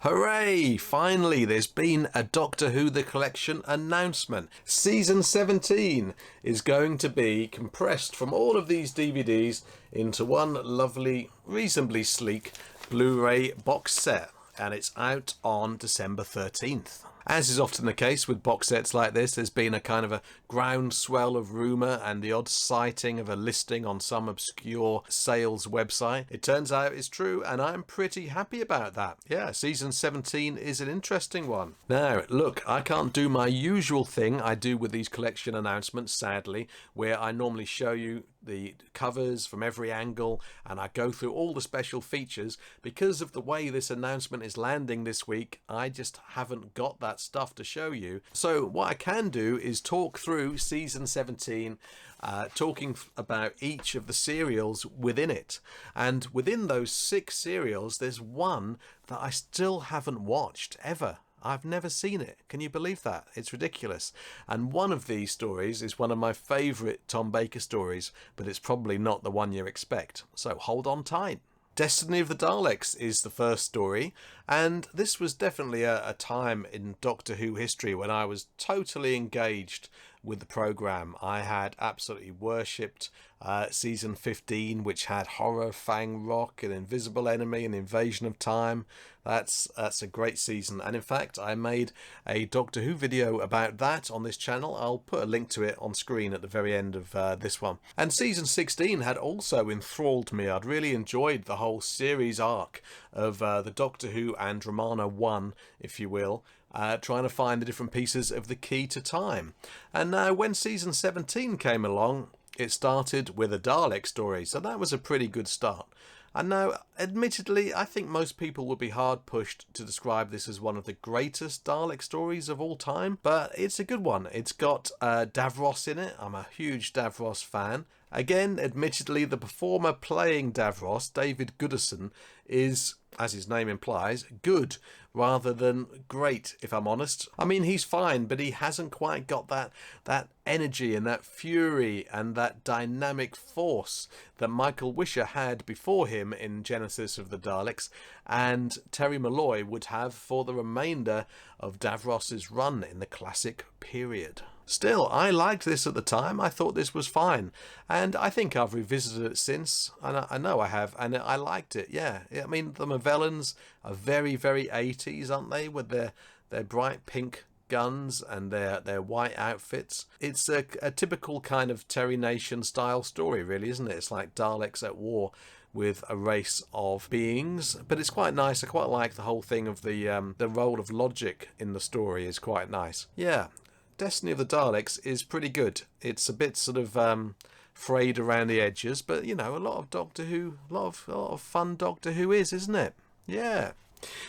Hooray! Finally, there's been a Doctor Who The Collection announcement. Season 17 is going to be compressed from all of these DVDs into one lovely, reasonably sleek Blu-ray box set. And it's out on December 13th. As is often the case with box sets like this, there's been a kind of a groundswell of rumour and the odd sighting of a listing on some obscure sales website. It turns out it's true, and I'm pretty happy about that. Yeah, season 17 is an interesting one. Now, look, I can't do my usual thing I do with these collection announcements, sadly, where I normally show you the covers from every angle and I go through all the special features. Because of the way this announcement is landing this week, I just haven't got that stuff to show you. So what I can do is talk through season 17, talking about each of the serials within it. And within those 6 serials, there's one that I still haven't watched ever. I've never seen it. Can you believe that? It's ridiculous. And one of these stories is one of my favourite Tom Baker stories, but it's probably not the one you expect. So hold on tight. Destiny of the Daleks is the first story, and this was definitely a time in Doctor Who history when I was totally engaged with the programme. I had absolutely worshipped season 15, which had Horror, Fang Rock, An Invisible Enemy, and Invasion of Time. That's a great season, and in fact I made a Doctor Who video about that on this channel. I'll put a link to it on screen at the very end of this one. And season 16 had also enthralled me. I'd really enjoyed the whole series arc of the Doctor Who and Romana 1, if you will, trying to find the different pieces of the key to time. And now when season 17 came along, it started with a Dalek story, so that was a pretty good start. And now, admittedly, I think most people would be hard pushed to describe this as one of the greatest Dalek stories of all time, but it's a good one. It's got Davros in it. I'm a huge Davros fan. Again, admittedly, the performer playing Davros, David Goodison, is, as his name implies, good rather than great, if I'm honest. I mean, he's fine, but he hasn't quite got that energy and that fury and that dynamic force that Michael Wisher had before him in Genesis of the Daleks, and Terry Malloy would have for the remainder of Davros's run in the classic period. Still, I liked this at the time. I thought this was fine, and I think I've revisited it since, and I know I have, and I liked it. Yeah, I mean, the Movellans are very, very 80s, aren't they, with their bright pink guns and their white outfits. It's a typical kind of Terry Nation style story, really, isn't it? It's like Daleks at war with a race of beings, but it's quite nice. I quite like the whole thing of the role of logic in the story is quite nice. Yeah. Destiny of the Daleks is pretty good. It's a bit sort of frayed around the edges, but you know, a lot of Doctor Who, a lot of fun Doctor Who isn't it? Yeah.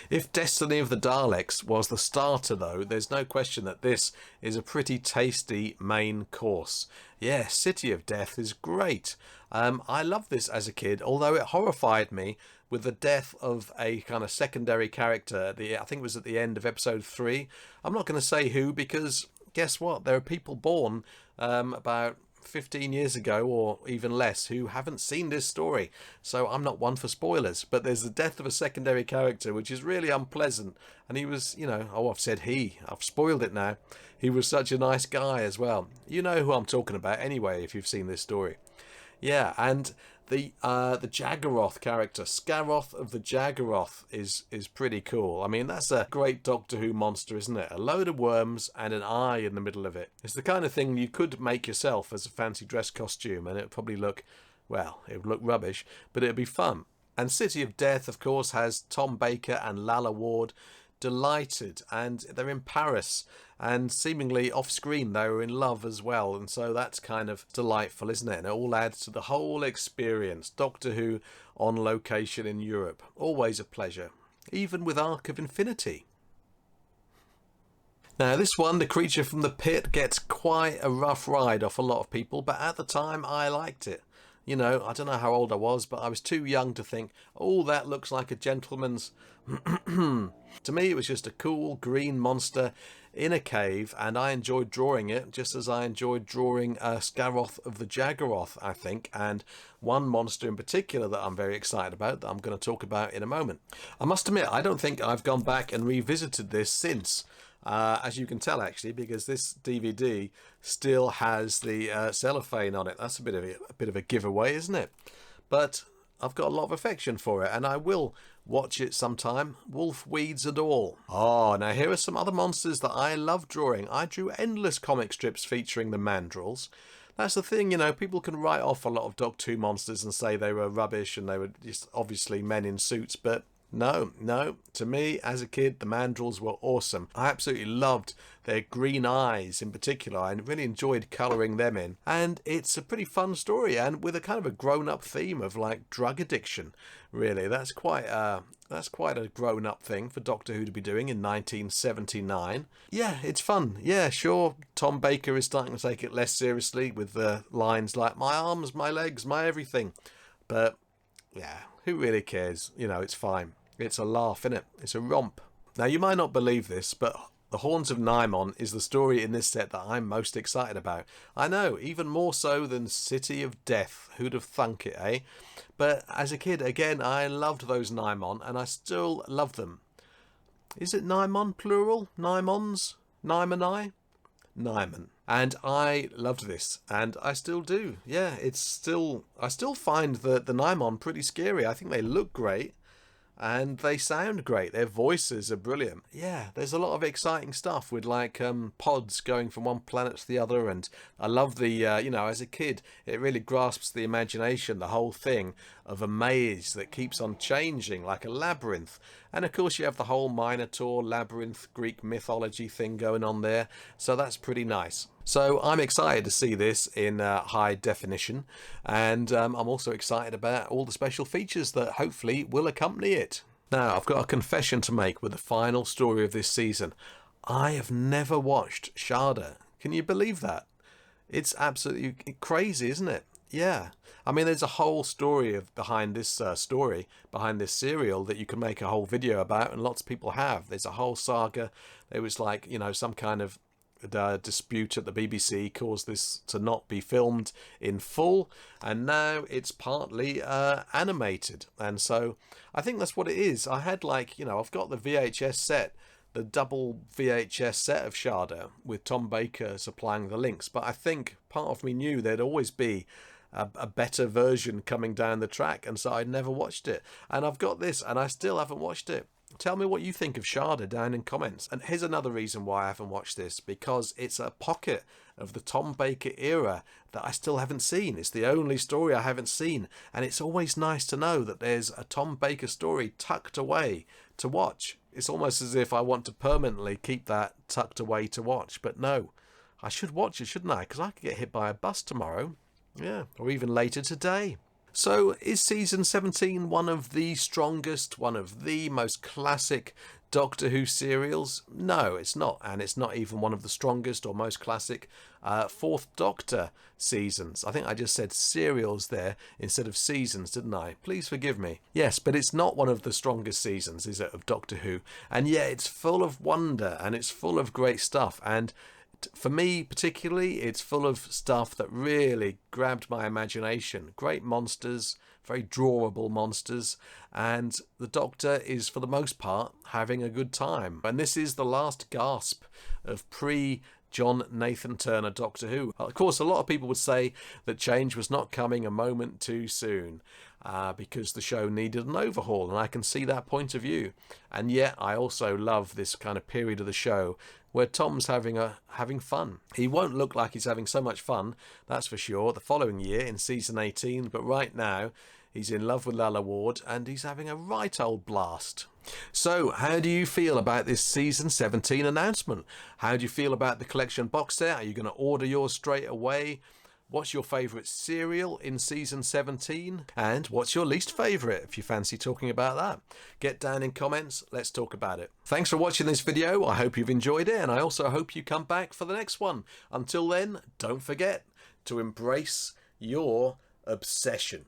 If Destiny of the Daleks was the starter, though, there's no question that this is a pretty tasty main course. Yeah, City of Death is great. I loved this as a kid, although it horrified me with the death of a kind of secondary character. I think it was at the end of episode 3. I'm not going to say who, because guess what? There are people born about 15 years ago or even less who haven't seen this story, so I'm not one for spoilers, but there's the death of a secondary character which is really unpleasant, and he was, you know, oh, I've spoiled it now. He was such a nice guy as well. You know who I'm talking about anyway if you've seen this story. Yeah, and the Jaggeroth character, Scaroth of the Jaggeroth, is pretty cool. I mean, that's a great Doctor Who monster, isn't it? A load of worms and an eye in the middle of it. It's the kind of thing you could make yourself as a fancy dress costume, and it would probably look, well, it would look rubbish, but it would be fun. And City of Death, of course, has Tom Baker and Lalla Ward delighted, and they're in Paris, and seemingly off screen they were in love as well, and so that's kind of delightful, isn't it? And it all adds to the whole experience. Doctor Who on location in Europe, always a pleasure, even with Arc of Infinity. Now this one, The Creature from the Pit, gets quite a rough ride off a lot of people, but at the time I liked it. You know, I don't know how old I was, but I was too young to think, oh, that looks like a gentleman's To me, it was just a cool green monster in a cave, and I enjoyed drawing it just as I enjoyed drawing Scaroth of the Jaggeroth, I think, and one monster in particular that I'm very excited about that I'm going to talk about in a moment. I must admit, I don't think I've gone back and revisited this since, as you can tell actually, because this DVD still has the cellophane on it. That's a bit of a giveaway, isn't it? But I've got a lot of affection for it, and I will watch it sometime, wolf, weeds and all. Oh, now here are some other monsters that I love drawing. I drew endless comic strips featuring the Mandrels. That's the thing, you know, people can write off a lot of Doctor Who monsters and say they were rubbish and they were just obviously men in suits, but no, to me as a kid the Mandrels were awesome. I absolutely loved their green eyes in particular. I really enjoyed colouring them in, and it's a pretty fun story, and with a kind of a grown-up theme of like drug addiction. Really, that's quite a grown-up thing for Doctor Who to be doing in 1979. Yeah, it's fun. Yeah, sure, Tom Baker is starting to take it less seriously with the lines like "my arms, my legs, my everything," but yeah, who really cares? You know, it's fine. It's a laugh, innit? It's a romp. Now, you might not believe this, but the Horns of Naimon is the story in this set that I'm most excited about. I know, even more so than City of Death. Who'd have thunk it, eh? But as a kid, again, I loved those Naimon, and I still love them. Is it Naimon plural? Naimons? Naimoni? Naimon. And I loved this, and I still do. Yeah, I still find the Naimon pretty scary. I think they look great, and they sound great. Their voices are brilliant. Yeah, there's a lot of exciting stuff with like pods going from one planet to the other, and I love the, you know, as a kid, it really grasps the imagination, the whole thing of a maze that keeps on changing like a labyrinth. And of course you have the whole Minotaur labyrinth Greek mythology thing going on there, so that's pretty nice. So I'm excited to see this in high definition, and I'm also excited about all the special features that hopefully will accompany it. Now, I've got a confession to make with the final story of this season. I have never watched Sharda. Can you believe that? It's absolutely crazy, isn't it? Yeah. I mean, there's a whole story behind this serial that you can make a whole video about, and lots of people have. There's a whole saga. There was like, you know, some kind of dispute at the BBC caused this to not be filmed in full, and now it's partly animated, and so I think that's what it is. I had, like, you know, I've got the VHS set, the double VHS set of Sharda with Tom Baker supplying the links, but I think part of me knew there'd always be a better version coming down the track, and so I'd never watched it, and I've got this and I still haven't watched it. Tell me what you think of Sharda down in comments. And here's another reason why I haven't watched this, because it's a pocket of the Tom Baker era that I still haven't seen. It's the only story I haven't seen, and it's always nice to know that there's a Tom Baker story tucked away to watch. It's almost as if I want to permanently keep that tucked away to watch, but no, I should watch it, shouldn't I? Because I could get hit by a bus tomorrow, yeah, or even later today. So is season 17 one of the strongest, one of the most classic Doctor Who serials? No, it's not, and it's not even one of the strongest or most classic Fourth Doctor seasons. I think I just said serials there instead of seasons, didn't I? Please forgive me. Yes, but it's not one of the strongest seasons, is it, of Doctor Who? And yeah, it's full of wonder and it's full of great stuff, and for me particularly, it's full of stuff that really grabbed my imagination. Great monsters, very drawable monsters, and the Doctor is for the most part having a good time. And this is the last gasp of John Nathan Turner Doctor Who. Of course, a lot of people would say that change was not coming a moment too soon, because the show needed an overhaul, and I can see that point of view. And yet I also love this kind of period of the show where Tom's having fun. He won't look like he's having so much fun, that's for sure, the following year in season 18, but right now he's in love with Lalla Ward and he's having a right old blast. So, how do you feel about this season 17 announcement? How do you feel about the collection box set? Are you going to order yours straight away? What's your favourite serial in season 17? And what's your least favourite, if you fancy talking about that? Get down in comments, let's talk about it. Thanks for watching this video, I hope you've enjoyed it, and I also hope you come back for the next one. Until then, don't forget to embrace your obsession.